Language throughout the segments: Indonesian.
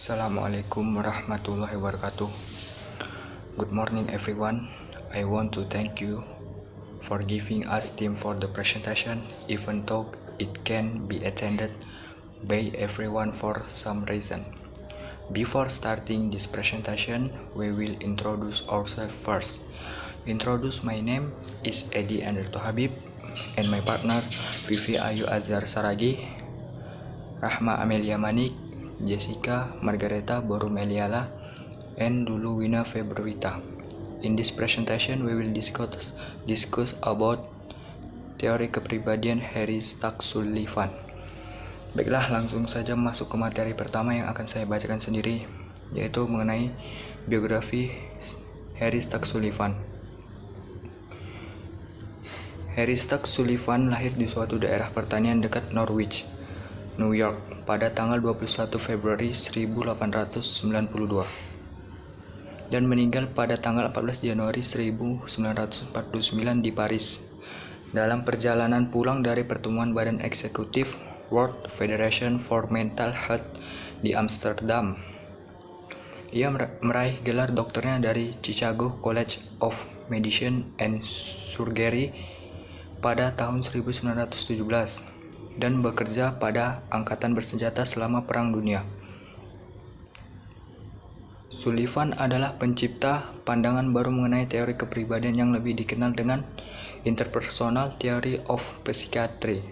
Assalamualaikum warahmatullahi wabarakatuh. Good morning everyone. I want to thank you for giving us time for the presentation, even though it can be attended by everyone for some reason. Before starting this presentation, we will introduce ourselves first. Introduce, my name is Edi Anderto Habib and my partner Vivi Ayu Azhar Saragi, Rahma Amelia Manik, Jessica Margareta Borumeliala, and Dulu Wina Februita. In this presentation, we will discuss about teori kepribadian Harry Stack-Sullivan. Baiklah, langsung saja masuk ke materi pertama yang akan saya bacakan sendiri, yaitu mengenai biografi Harry Stack-Sullivan. Harry Stack-Sullivan lahir di suatu daerah pertanian dekat Norwich, New York pada tanggal 21 Februari 1892 dan meninggal pada tanggal 14 Januari 1949 di Paris dalam perjalanan pulang dari pertemuan Badan Eksekutif World Federation for Mental Health di Amsterdam. Ia meraih gelar doktornya dari Chicago College of Medicine and Surgery pada tahun 1917 dan bekerja pada angkatan bersenjata selama Perang Dunia. Sullivan adalah pencipta pandangan baru mengenai teori kepribadian yang lebih dikenal dengan Interpersonal Theory of Psychiatry.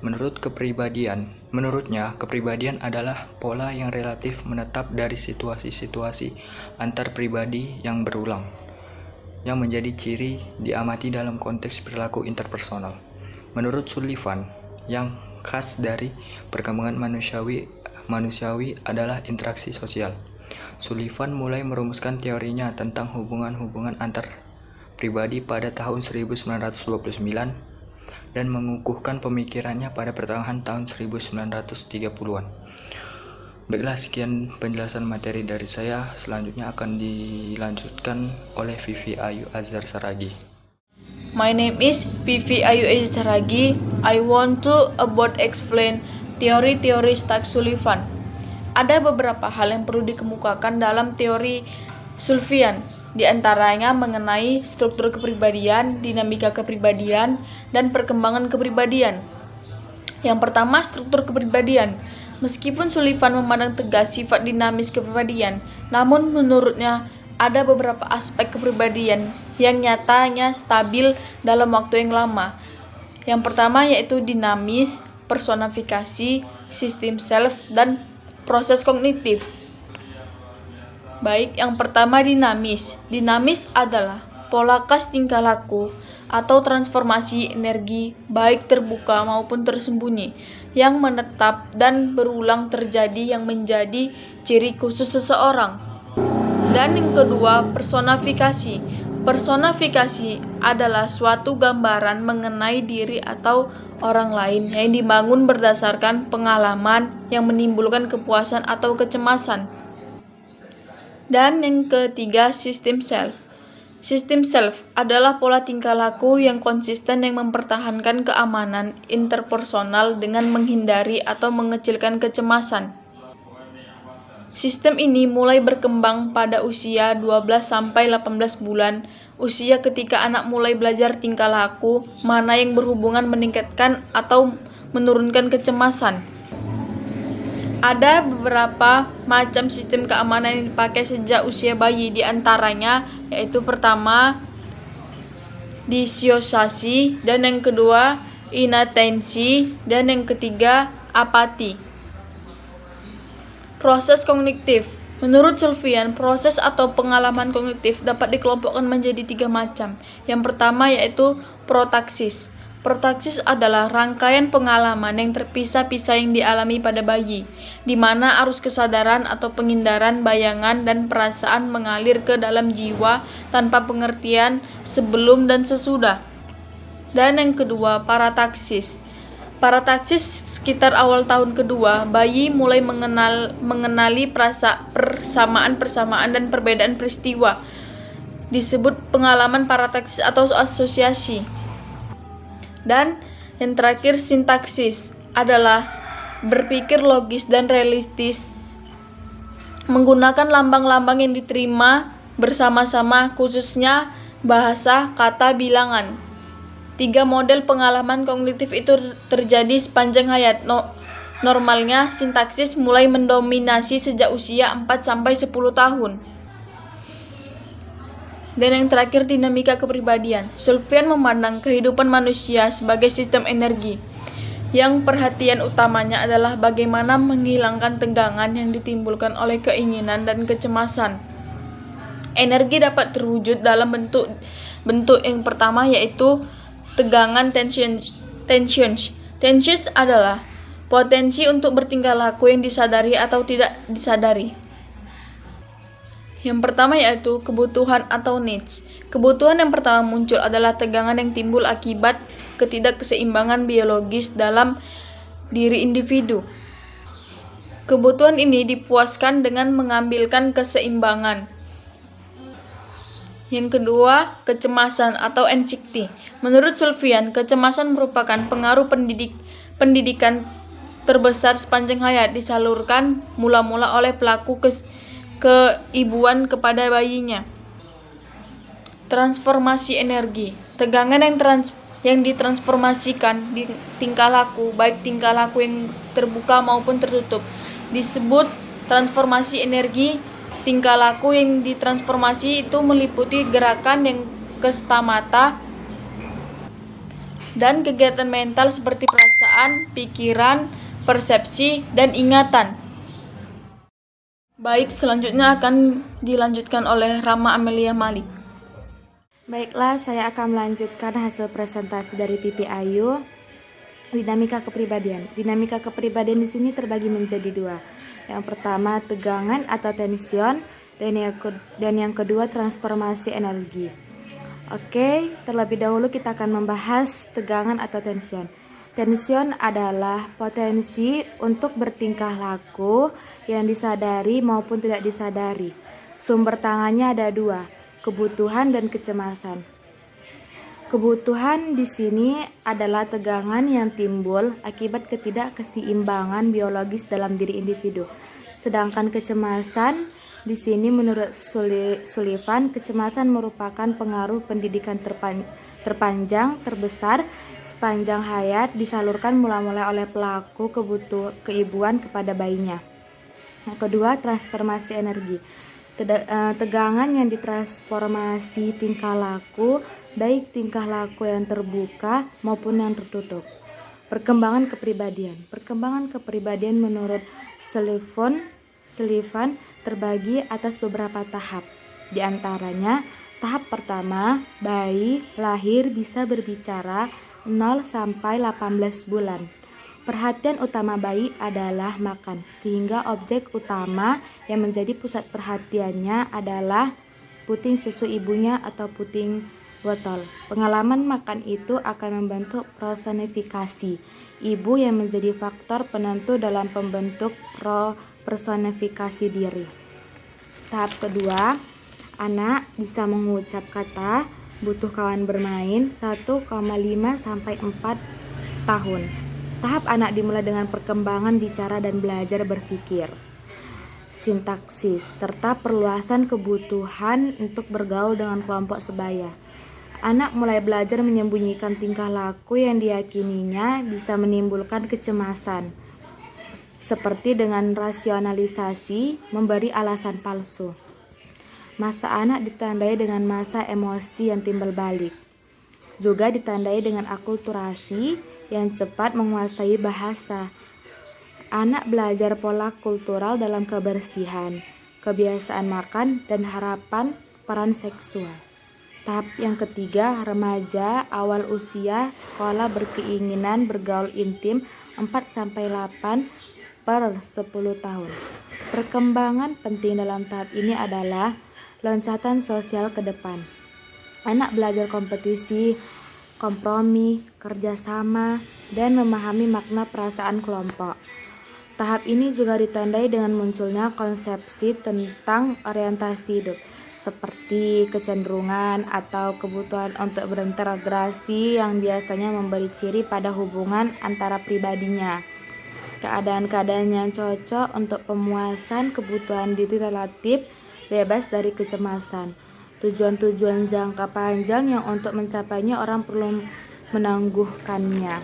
Menurutnya, kepribadian adalah pola yang relatif menetap dari situasi-situasi antar pribadi yang berulang, yang menjadi ciri diamati dalam konteks perilaku interpersonal. Menurut Sullivan, yang khas dari perkembangan manusiawi adalah interaksi sosial. Sullivan mulai merumuskan teorinya tentang hubungan-hubungan antar pribadi pada tahun 1929 dan mengukuhkan pemikirannya pada pertengahan tahun 1930-an. Baiklah, sekian penjelasan materi dari saya. Selanjutnya akan dilanjutkan oleh Vivi Ayu Azhar Saragi. My name is Vivi Ayu Azhar Saragi. I want to explain teori-teori Stack-Sullivan. Ada beberapa hal yang perlu dikemukakan dalam teori Sullivan, di antaranya mengenai struktur kepribadian, dinamika kepribadian, dan perkembangan kepribadian. Yang pertama, struktur kepribadian. Meskipun Sullivan memandang tegas sifat dinamis kepribadian, namun menurutnya ada beberapa aspek kepribadian yang nyatanya stabil dalam waktu yang lama. Yang pertama yaitu dinamis, personifikasi, sistem self, dan proses kognitif. Baik, yang pertama dinamis. Dinamis adalah pola khas tingkah laku atau transformasi energi baik terbuka maupun tersembunyi yang menetap dan berulang terjadi yang menjadi ciri khusus seseorang. Dan yang kedua, personifikasi. Personifikasi adalah suatu gambaran mengenai diri atau orang lain yang dibangun berdasarkan pengalaman yang menimbulkan kepuasan atau kecemasan. Dan yang ketiga, sistem self. Sistem self adalah pola tingkah laku yang konsisten yang mempertahankan keamanan interpersonal dengan menghindari atau mengecilkan kecemasan. Sistem ini mulai berkembang pada usia 12-18 bulan, usia ketika anak mulai belajar tingkah laku, mana yang berhubungan meningkatkan atau menurunkan kecemasan. Ada beberapa macam sistem keamanan yang dipakai sejak usia bayi, di antaranya yaitu pertama, disosiasi, dan yang kedua, inatensi, dan yang ketiga, apati. Proses kognitif. Menurut Sullivan, proses atau pengalaman kognitif dapat dikelompokkan menjadi 3 macam. Yang pertama yaitu protaksis. Protaksis adalah rangkaian pengalaman yang terpisah-pisah yang dialami pada bayi, di mana arus kesadaran atau pengindaran bayangan dan perasaan mengalir ke dalam jiwa tanpa pengertian sebelum dan sesudah. Dan yang kedua, parataksis. Parataksis sekitar awal tahun kedua, bayi mulai mengenali persamaan-persamaan dan perbedaan peristiwa. Disebut pengalaman parataksis atau asosiasi. Dan yang terakhir, sintaksis adalah berpikir logis dan realistis menggunakan lambang-lambang yang diterima bersama-sama, khususnya bahasa, kata, bilangan. 3 model pengalaman kognitif itu terjadi sepanjang hayat. Normalnya, sintaksis mulai mendominasi sejak usia 4-10 tahun. Dan yang terakhir, dinamika kepribadian. Sulfian memandang kehidupan manusia sebagai sistem energi, yang perhatian utamanya adalah bagaimana menghilangkan tegangan yang ditimbulkan oleh keinginan dan kecemasan. Energi dapat terwujud dalam bentuk yang pertama, yaitu tegangan tensions. Tensions adalah potensi untuk bertingkah laku yang disadari atau tidak disadari. Yang pertama yaitu kebutuhan atau needs. Kebutuhan yang pertama muncul adalah tegangan yang timbul akibat ketidakseimbangan biologis dalam diri individu. Kebutuhan ini dipuaskan dengan mengambilkan keseimbangan. Yang kedua, kecemasan atau anxiety. Menurut Sulfian, kecemasan merupakan pengaruh pendidikan terbesar sepanjang hayat, disalurkan mula-mula oleh pelaku keibuan kepada bayinya. Transformasi energi. Tegangan yang ditransformasikan di tingkah laku, baik tingkah laku yang terbuka maupun tertutup, disebut transformasi energi. Tingkah laku yang ditransformasi itu meliputi gerakan yang kestamata dan kegiatan mental seperti perasaan, pikiran, persepsi, dan ingatan. Baik, selanjutnya akan dilanjutkan oleh Rama Amelia Malik. Baiklah, saya akan melanjutkan hasil presentasi dari Pipi Ayu. Dinamika kepribadian. Dinamika kepribadian di sini terbagi menjadi 2. Yang pertama, tegangan atau tension, dan yang kedua, transformasi energi. Oke, terlebih dahulu kita akan membahas tegangan atau tension. Tension adalah potensi untuk bertingkah laku yang disadari maupun tidak disadari. Sumber tangannya ada 2, kebutuhan dan kecemasan. Kebutuhan di sini adalah tegangan yang timbul akibat ketidakseimbangan biologis dalam diri individu. Sedangkan kecemasan di sini menurut Sullivan, kecemasan merupakan pengaruh pendidikan terpanjang terbesar sepanjang hayat, disalurkan mula-mula oleh pelaku keibuan kepada bayinya. Yang kedua, transformasi energi. Tegangan yang ditransformasi tingkah laku, baik tingkah laku yang terbuka maupun yang tertutup. Perkembangan kepribadian. Perkembangan kepribadian menurut Sullivan terbagi atas beberapa tahap. Di antaranya, tahap pertama, bayi lahir bisa berbicara 0 sampai 18 bulan. Perhatian utama bayi adalah makan, sehingga objek utama yang menjadi pusat perhatiannya adalah puting susu ibunya atau puting botol. Pengalaman makan itu akan membentuk personifikasi ibu yang menjadi faktor penentu dalam pembentuk personifikasi diri. Tahap kedua, anak bisa mengucap kata, butuh kawan bermain 1,5 sampai 4 tahun. Tahap anak dimulai dengan perkembangan bicara dan belajar berpikir, sintaksis, serta perluasan kebutuhan untuk bergaul dengan kelompok sebaya. Anak mulai belajar menyembunyikan tingkah laku yang diyakininya bisa menimbulkan kecemasan, seperti dengan rasionalisasi, memberi alasan palsu. Masa anak ditandai dengan masa emosi yang timbal balik. Juga ditandai dengan akulturasi yang cepat menguasai bahasa. Anak belajar pola kultural dalam kebersihan, kebiasaan makan, dan harapan peran seksual. Tahap yang ketiga, remaja, awal usia, sekolah berkeinginan bergaul intim 4-8 per 10 tahun. Perkembangan penting dalam tahap ini adalah loncatan sosial ke depan. Anak belajar kompetisi, kompromi, kerjasama, dan memahami makna perasaan kelompok. Tahap ini juga ditandai dengan munculnya konsepsi tentang orientasi hidup, seperti kecenderungan atau kebutuhan untuk berintegrasi yang biasanya memberi ciri pada hubungan antara pribadinya. keadaan-keadaan yang cocok untuk pemuasan kebutuhan diri relatif bebas dari kecemasan. Tujuan-tujuan jangka panjang yang untuk mencapainya orang perlu menangguhkannya.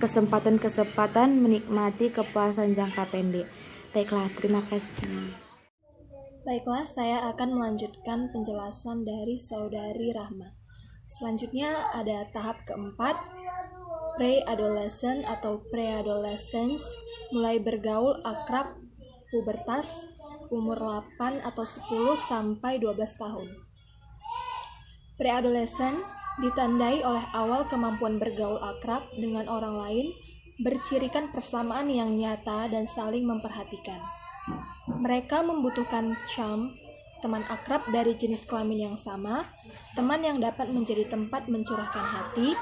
Kesempatan-kesempatan menikmati kepuasan jangka pendek. Baiklah, terima kasih. Baiklah, saya akan melanjutkan penjelasan dari Saudari Rahma. Selanjutnya ada tahap keempat, pre-adolescent atau pre-adolescence, mulai bergaul akrab, pubertas, umur 8 atau 10 sampai 12 tahun. Pre-adolescent ditandai oleh awal kemampuan bergaul akrab dengan orang lain, bercirikan persamaan yang nyata dan saling memperhatikan. Mereka membutuhkan chum, teman akrab dari jenis kelamin yang sama, teman yang dapat menjadi tempat mencurahkan hati,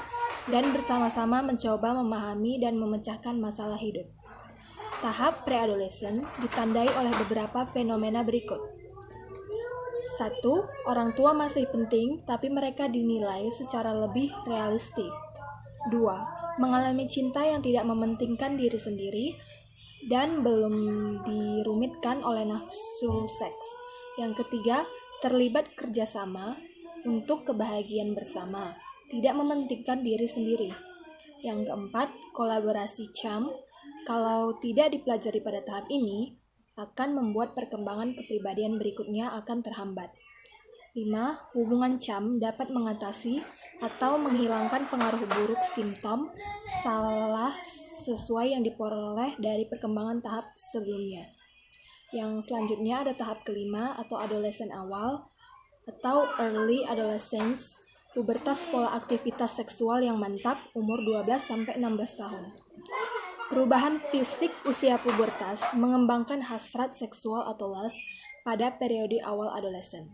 dan bersama-sama mencoba memahami dan memecahkan masalah hidup. Tahap pre-adolescent ditandai oleh beberapa fenomena berikut. 1. Orang tua masih penting, tapi mereka dinilai secara lebih realistik. 2. Mengalami cinta yang tidak mementingkan diri sendiri, dan belum dirumitkan oleh nafsu seks. Yang ketiga, terlibat kerjasama untuk kebahagiaan bersama, tidak mementingkan diri sendiri. Yang keempat, kolaborasi chum, kalau tidak dipelajari pada tahap ini, akan membuat perkembangan kepribadian berikutnya akan terhambat. 5. Hubungan chum dapat mengatasi atau menghilangkan pengaruh buruk simptom salah sesuai yang diperoleh dari perkembangan tahap sebelumnya. Yang selanjutnya ada tahap kelima atau adolesen awal atau early adolescence, pubertas pola aktivitas seksual yang mantap umur 12-16 tahun. Perubahan fisik usia pubertas mengembangkan hasrat seksual atau lust pada periode awal adolesen.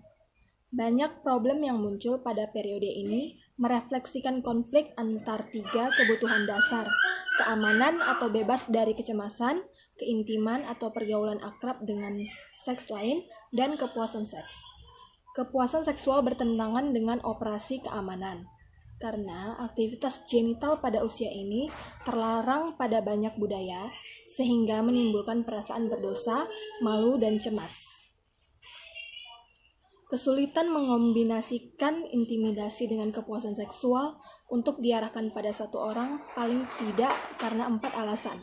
Banyak problem yang muncul pada periode ini merefleksikan konflik antar tiga kebutuhan dasar, keamanan atau bebas dari kecemasan, keintiman atau pergaulan akrab dengan seks lain, dan kepuasan seks. Kepuasan seksual bertentangan dengan operasi keamanan, karena aktivitas genital pada usia ini terlarang pada banyak budaya, sehingga menimbulkan perasaan berdosa, malu, dan cemas. Kesulitan mengombinasikan intimidasi dengan kepuasan seksual untuk diarahkan pada satu orang paling tidak karena 4 alasan.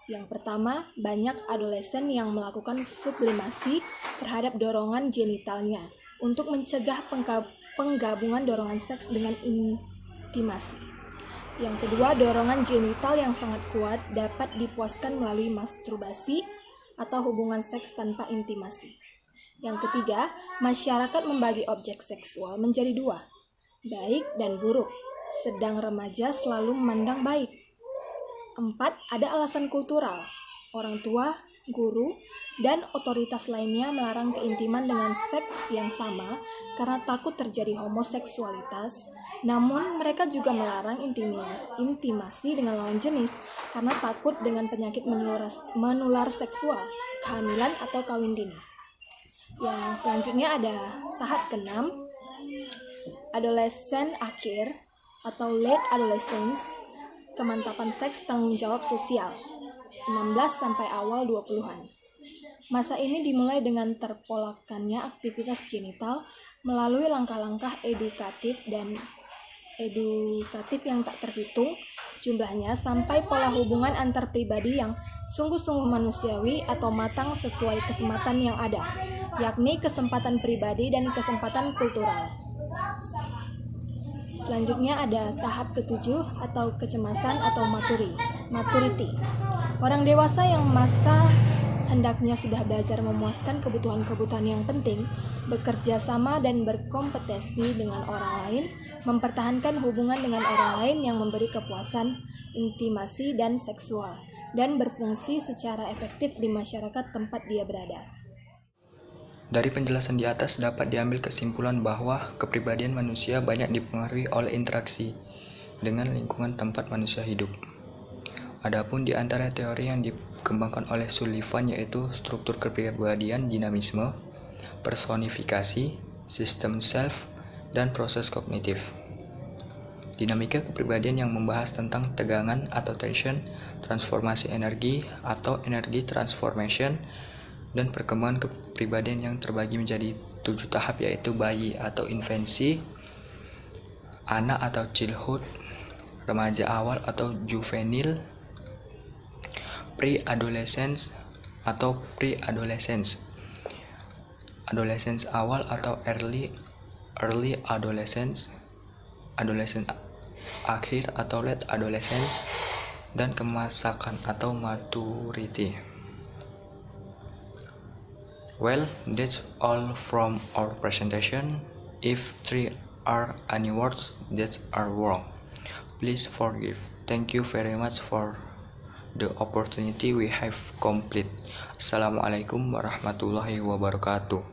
Yang pertama, banyak adolesen yang melakukan sublimasi terhadap dorongan genitalnya untuk mencegah penggabungan dorongan seks dengan intimasi. Yang kedua, dorongan genital yang sangat kuat dapat dipuaskan melalui masturbasi atau hubungan seks tanpa intimasi. Yang ketiga, masyarakat membagi objek seksual menjadi 2, baik dan buruk, sedang remaja selalu memandang baik. 4. Ada alasan kultural, orang tua, guru, dan otoritas lainnya melarang keintiman dengan seks yang sama karena takut terjadi homoseksualitas, namun mereka juga melarang intimasi dengan lawan jenis karena takut dengan penyakit menular seksual, kehamilan atau kawin dini. Yang selanjutnya ada tahap ke-6, adolesen akhir atau late adolescence, kemantapan seks tanggung jawab sosial, 16 sampai awal 20-an. Masa ini dimulai dengan terpolakannya aktivitas genital melalui langkah-langkah edukatif yang tak terhitung jumlahnya sampai pola hubungan antar pribadi yang sungguh-sungguh manusiawi atau matang sesuai kesempatan yang ada, yakni kesempatan pribadi dan kesempatan kultural. Selanjutnya ada tahap ke-7 atau kecemasan atau maturity. Orang dewasa yang masa hendaknya sudah belajar memuaskan kebutuhan-kebutuhan yang penting, bekerja sama dan berkompetisi dengan orang lain, mempertahankan hubungan dengan orang lain yang memberi kepuasan, intimasi, dan seksual, dan berfungsi secara efektif di masyarakat tempat dia berada. Dari penjelasan di atas dapat diambil kesimpulan bahwa kepribadian manusia banyak dipengaruhi oleh interaksi dengan lingkungan tempat manusia hidup. Adapun di antara teori yang dikembangkan oleh Sullivan yaitu struktur kepribadian, dinamisme, personifikasi, sistem self, dan proses kognitif. Dinamika kepribadian yang membahas tentang tegangan atau tension, transformasi energi atau energy transformation, dan perkembangan kepribadian yang terbagi menjadi 7 tahap, yaitu bayi atau infansi, anak atau childhood, remaja awal atau juvenile, pre-adolescence atau pre-adolescence, adolescence awal atau early adolescence, adolescence akhir atau late adolescence, dan kemasakan atau maturity. Well, that's all from our presentation. If 3 are any words that are wrong, please forgive. Thank you very much for the opportunity we have complete. Assalamualaikum warahmatullahi wabarakatuh.